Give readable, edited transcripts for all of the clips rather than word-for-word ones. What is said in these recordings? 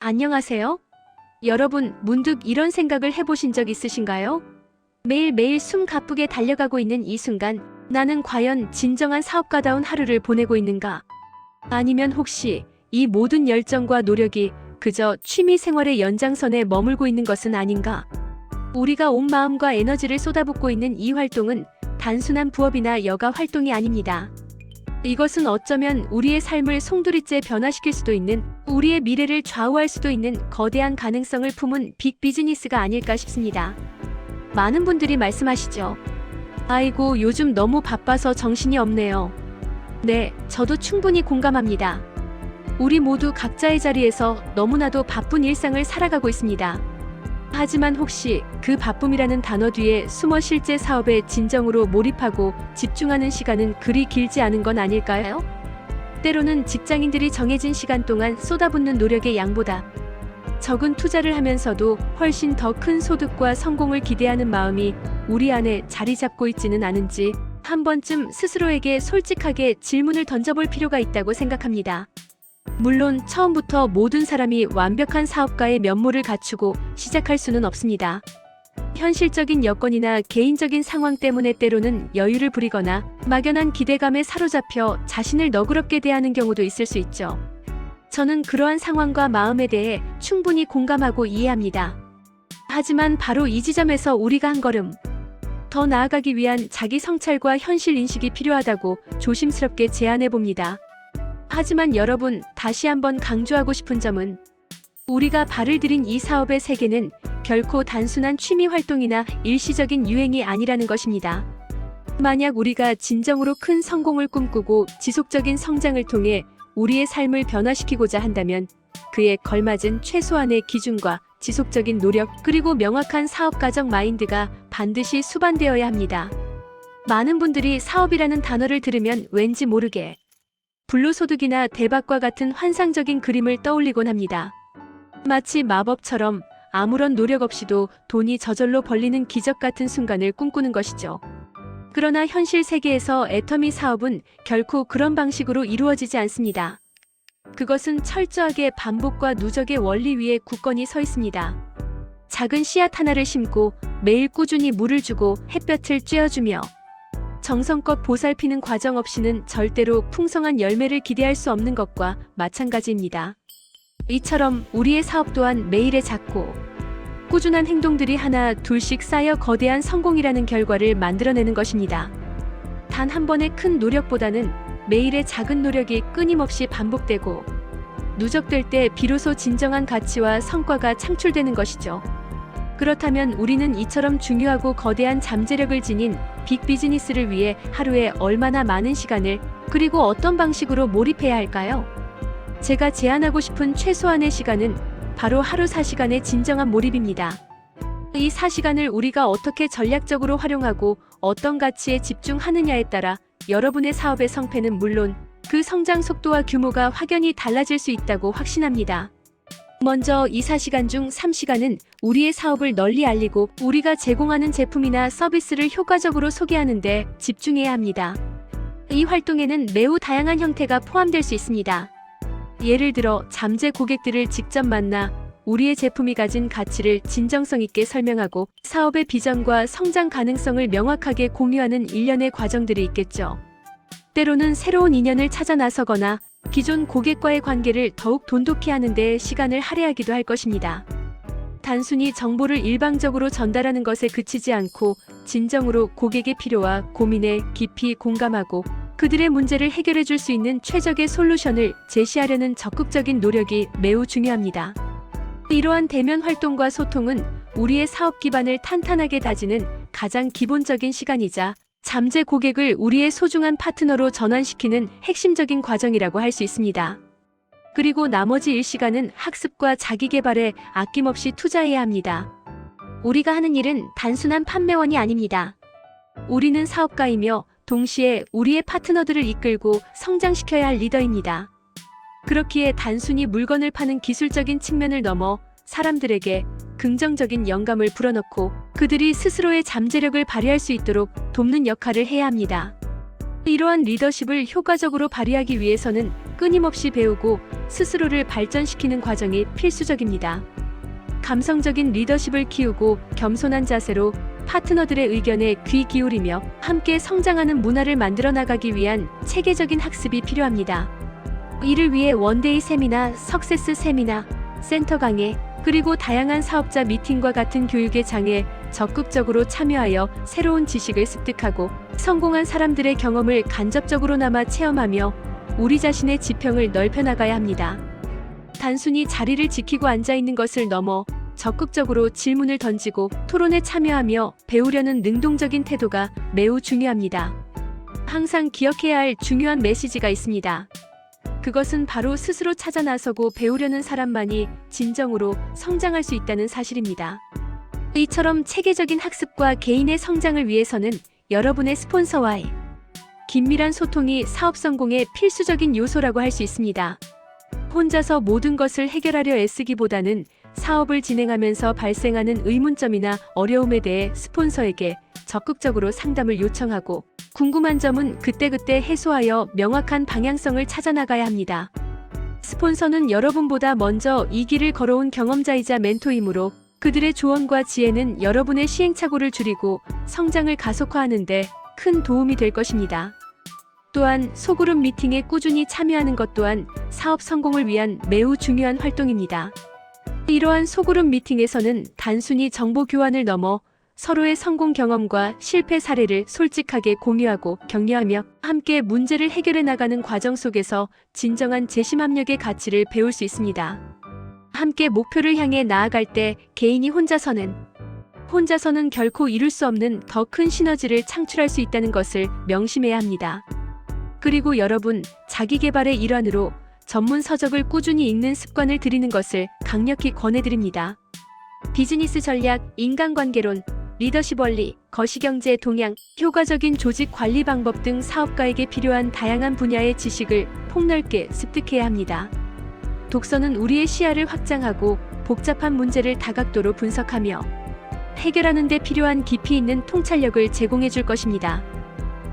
안녕하세요. 여러분, 문득 이런 생각을 해보신 적 있으신가요? 매일매일 숨 가쁘게 달려가고 있는 이 순간, 나는 과연 진정한 사업가다운 하루를 보내고 있는가? 아니면 혹시 이 모든 열정과 노력이 그저 취미 생활의 연장선에 머물고 있는 것은 아닌가? 우리가 온 마음과 에너지를 쏟아붓고 있는 이 활동은 단순한 부업이나 여가 활동이 아닙니다. 이것은 어쩌면 우리의 삶을 송두리째 변화시킬 수도 있는, 우리의 미래를 좌우할 수도 있는 거대한 가능성을 품은 빅 비즈니스가 아닐까 싶습니다. 많은 분들이 말씀하시죠. 아이고, 요즘 너무 바빠서 정신이 없네요. 네, 저도 충분히 공감합니다. 우리 모두 각자의 자리에서 너무나도 바쁜 일상을 살아가고 있습니다. 하지만 혹시 그 바쁨이라는 단어 뒤에 숨어 실제 사업에 진정으로 몰입하고 집중하는 시간은 그리 길지 않은 건 아닐까요? 때로는 직장인들이 정해진 시간 동안 쏟아붓는 노력의 양보다 적은 투자를 하면서도 훨씬 더 큰 소득과 성공을 기대하는 마음이 우리 안에 자리 잡고 있지는 않은지 한 번쯤 스스로에게 솔직하게 질문을 던져볼 필요가 있다고 생각합니다. 물론 처음부터 모든 사람이 완벽한 사업가의 면모를 갖추고 시작할 수는 없습니다. 현실적인 여건이나 개인적인 상황 때문에 때로는 여유를 부리거나 막연한 기대감에 사로잡혀 자신을 너그럽게 대하는 경우도 있을 수 있죠. 저는 그러한 상황과 마음에 대해 충분히 공감하고 이해합니다. 하지만 바로 이 지점에서 우리가 한 걸음 더 나아가기 위한 자기 성찰과 현실 인식이 필요하다고 조심스럽게 제안해 봅니다. 하지만 여러분, 다시 한번 강조하고 싶은 점은 우리가 발을 들인 이 사업의 세계는 결코 단순한 취미 활동이나 일시적인 유행이 아니라는 것입니다. 만약 우리가 진정으로 큰 성공을 꿈꾸고 지속적인 성장을 통해 우리의 삶을 변화시키고자 한다면 그에 걸맞은 최소한의 기준과 지속적인 노력 그리고 명확한 사업가적 마인드가 반드시 수반되어야 합니다. 많은 분들이 사업이라는 단어를 들으면 왠지 모르게 불로소득이나 대박과 같은 환상적인 그림을 떠올리곤 합니다. 마치 마법처럼 아무런 노력 없이도 돈이 저절로 벌리는 기적 같은 순간을 꿈꾸는 것이죠. 그러나 현실 세계에서 애터미 사업은 결코 그런 방식으로 이루어지지 않습니다. 그것은 철저하게 반복과 누적의 원리 위에 굳건히 서 있습니다. 작은 씨앗 하나를 심고 매일 꾸준히 물을 주고 햇볕을 쬐어주며 정성껏 보살피는 과정 없이는 절대로 풍성한 열매를 기대할 수 없는 것과 마찬가지입니다. 이처럼 우리의 사업 또한 매일의 작고 꾸준한 행동들이 하나 둘씩 쌓여 거대한 성공이라는 결과를 만들어내는 것입니다. 단 한 번의 큰 노력보다는 매일의 작은 노력이 끊임없이 반복되고 누적될 때 비로소 진정한 가치와 성과가 창출되는 것이죠. 그렇다면 우리는 이처럼 중요하고 거대한 잠재력을 지닌 빅 비즈니스를 위해 하루에 얼마나 많은 시간을 그리고 어떤 방식으로 몰입해야 할까요? 제가 제안하고 싶은 최소한의 시간은 바로 하루 4시간의 진정한 몰입입니다. 이 4시간을 우리가 어떻게 전략적으로 활용하고 어떤 가치에 집중하느냐에 따라 여러분의 사업의 성패는 물론 그 성장 속도와 규모가 확연히 달라질 수 있다고 확신합니다. 먼저 이 4시간 중 3시간은 우리의 사업을 널리 알리고 우리가 제공하는 제품이나 서비스를 효과적으로 소개하는 데 집중해야 합니다. 이 활동에는 매우 다양한 형태가 포함될 수 있습니다. 예를 들어 잠재 고객들을 직접 만나 우리의 제품이 가진 가치를 진정성 있게 설명하고 사업의 비전과 성장 가능성을 명확하게 공유하는 일련의 과정들이 있겠죠. 때로는 새로운 인연을 찾아 나서거나 기존 고객과의 관계를 더욱 돈독히 하는 데 시간을 할애하기도 할 것입니다. 단순히 정보를 일방적으로 전달하는 것에 그치지 않고 진정으로 고객의 필요와 고민에 깊이 공감하고 그들의 문제를 해결해 줄 수 있는 최적의 솔루션을 제시하려는 적극적인 노력이 매우 중요합니다. 이러한 대면 활동과 소통은 우리의 사업 기반을 탄탄하게 다지는 가장 기본적인 시간이자 잠재 고객을 우리의 소중한 파트너로 전환시키는 핵심적인 과정이라고 할 수 있습니다. 그리고 나머지 일시간은 학습과 자기 개발에 아낌없이 투자해야 합니다. 우리가 하는 일은 단순한 판매원이 아닙니다. 우리는 사업가이며 동시에 우리의 파트너들을 이끌고 성장시켜야 할 리더입니다. 그렇기에 단순히 물건을 파는 기술적인 측면을 넘어 사람들에게 긍정적인 영감을 불어넣고 그들이 스스로의 잠재력을 발휘할 수 있도록 돕는 역할을 해야 합니다. 이러한 리더십을 효과적으로 발휘하기 위해서는 끊임없이 배우고 스스로를 발전시키는 과정이 필수적입니다. 감성적인 리더십을 키우고 겸손한 자세로 파트너들의 의견에 귀 기울이며 함께 성장하는 문화를 만들어 나가기 위한 체계적인 학습이 필요합니다. 이를 위해 원데이 세미나, 석세스 세미나, 센터 강의, 그리고 다양한 사업자 미팅과 같은 교육의 장에 적극적으로 참여하여 새로운 지식을 습득하고 성공한 사람들의 경험을 간접적으로나마 체험하며 우리 자신의 지평을 넓혀 나가야 합니다. 단순히 자리를 지키고 앉아 있는 것을 넘어 적극적으로 질문을 던지고 토론에 참여하며 배우려는 능동적인 태도가 매우 중요합니다. 항상 기억해야 할 중요한 메시지가 있습니다. 그것은 바로 스스로 찾아 나서고 배우려는 사람만이 진정으로 성장할 수 있다는 사실입니다. 이처럼 체계적인 학습과 개인의 성장을 위해서는 여러분의 스폰서와의 긴밀한 소통이 사업 성공의 필수적인 요소라고 할 수 있습니다. 혼자서 모든 것을 해결하려 애쓰기보다는 사업을 진행하면서 발생하는 의문점이나 어려움에 대해 스폰서에게 적극적으로 상담을 요청하고 궁금한 점은 그때그때 해소하여 명확한 방향성을 찾아 나가야 합니다. 스폰서는 여러분보다 먼저 이 길을 걸어온 경험자이자 멘토이므로 그들의 조언과 지혜는 여러분의 시행착오를 줄이고 성장을 가속화하는 데 큰 도움이 될 것입니다. 또한 소그룹 미팅에 꾸준히 참여하는 것 또한 사업 성공을 위한 매우 중요한 활동입니다. 이러한 소그룹 미팅에서는 단순히 정보 교환을 넘어 서로의 성공 경험과 실패 사례를 솔직하게 공유하고 격려하며 함께 문제를 해결해 나가는 과정 속에서 진정한 재심합력의 가치를 배울 수 있습니다. 함께 목표를 향해 나아갈 때 개인이 혼자서는 결코 이룰 수 없는 더 큰 시너지를 창출할 수 있다는 것을 명심해야 합니다. 그리고 여러분, 자기 개발의 일환으로 전문 서적을 꾸준히 읽는 습관을 들이는 것을 강력히 권해드립니다. 비즈니스 전략, 인간관계론, 리더십 원리, 거시경제 동향, 효과적인 조직 관리 방법 등 사업가에게 필요한 다양한 분야의 지식을 폭넓게 습득해야 합니다. 독서는 우리의 시야를 확장하고 복잡한 문제를 다각도로 분석하며 해결하는 데 필요한 깊이 있는 통찰력을 제공해 줄 것입니다.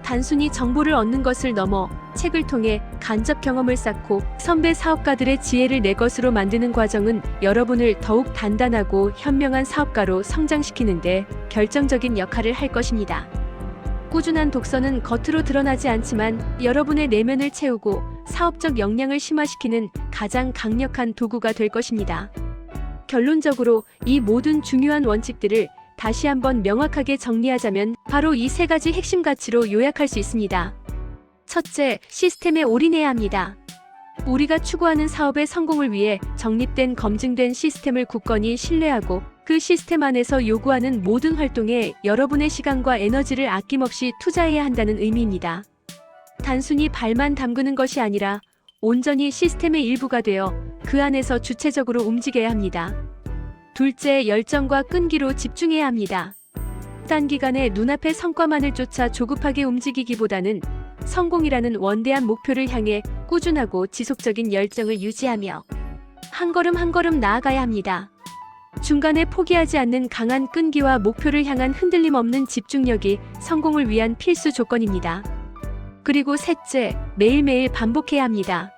단순히 정보를 얻는 것을 넘어 책을 통해 간접 경험을 쌓고 선배 사업가들의 지혜를 내 것으로 만드는 과정은 여러분을 더욱 단단하고 현명한 사업가로 성장시키는 데 결정적인 역할을 할 것입니다. 꾸준한 독서는 겉으로 드러나지 않지만 여러분의 내면을 채우고 사업적 역량을 심화시키는 가장 강력한 도구가 될 것입니다. 결론적으로 이 모든 중요한 원칙들을 다시 한번 명확하게 정리하자면 바로 이 세 가지 핵심 가치로 요약할 수 있습니다. 첫째, 시스템에 올인해야 합니다. 우리가 추구하는 사업의 성공을 위해 정립된 검증된 시스템을 굳건히 신뢰하고 그 시스템 안에서 요구하는 모든 활동에 여러분의 시간과 에너지를 아낌없이 투자해야 한다는 의미입니다. 단순히 발만 담그는 것이 아니라 온전히 시스템의 일부가 되어 그 안에서 주체적으로 움직여야 합니다. 둘째, 열정과 끈기로 집중해야 합니다. 단기간에 눈앞의 성과만을 쫓아 조급하게 움직이기보다는 성공이라는 원대한 목표를 향해 꾸준하고 지속적인 열정을 유지하며 한 걸음 한 걸음 나아가야 합니다. 중간에 포기하지 않는 강한 끈기와 목표를 향한 흔들림 없는 집중력이 성공을 위한 필수 조건입니다. 그리고 셋째, 매일매일 반복해야 합니다.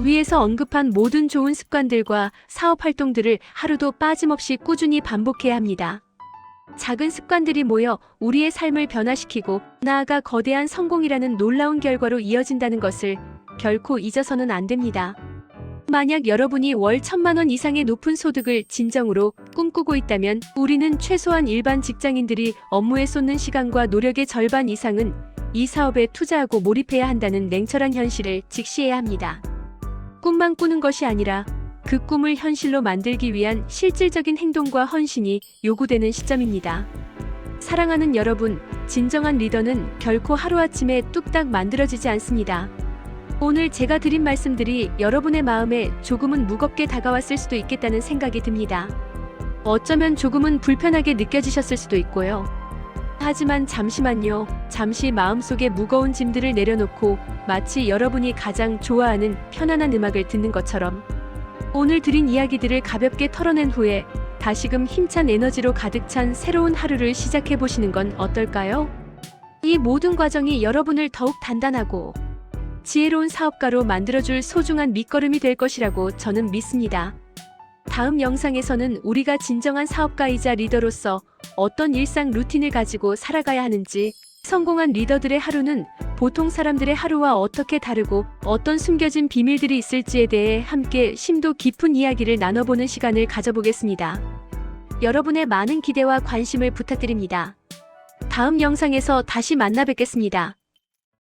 위에서 언급한 모든 좋은 습관들과 사업 활동들을 하루도 빠짐없이 꾸준히 반복해야 합니다. 작은 습관들이 모여 우리의 삶을 변화시키고 나아가 거대한 성공이라는 놀라운 결과로 이어진다는 것을 결코 잊어서는 안 됩니다. 만약 여러분이 월 1,000만 원 이상의 높은 소득을 진정으로 꿈꾸고 있다면 우리는 최소한 일반 직장인들이 업무에 쏟는 시간과 노력의 절반 이상은 이 사업에 투자하고 몰입해야 한다는 냉철한 현실을 직시해야 합니다. 꿈만 꾸는 것이 아니라 그 꿈을 현실로 만들기 위한 실질적인 행동과 헌신이 요구되는 시점입니다. 사랑하는 여러분, 진정한 리더는 결코 하루아침에 뚝딱 만들어지지 않습니다. 오늘 제가 드린 말씀들이 여러분의 마음에 조금은 무겁게 다가왔을 수도 있겠다는 생각이 듭니다. 어쩌면 조금은 불편하게 느껴지셨을 수도 있고요. 하지만 잠시만요. 잠시 마음속에 무거운 짐들을 내려놓고 마치 여러분이 가장 좋아하는 편안한 음악을 듣는 것처럼 오늘 드린 이야기들을 가볍게 털어낸 후에 다시금 힘찬 에너지로 가득 찬 새로운 하루를 시작해 보시는 건 어떨까요? 이 모든 과정이 여러분을 더욱 단단하고 지혜로운 사업가로 만들어줄 소중한 밑거름이 될 것이라고 저는 믿습니다. 다음 영상에서는 우리가 진정한 사업가이자 리더로서 어떤 일상 루틴을 가지고 살아가야 하는지, 성공한 리더들의 하루는 보통 사람들의 하루와 어떻게 다르고 어떤 숨겨진 비밀들이 있을지에 대해 함께 심도 깊은 이야기를 나눠보는 시간을 가져보겠습니다. 여러분의 많은 기대와 관심을 부탁드립니다. 다음 영상에서 다시 만나 뵙겠습니다.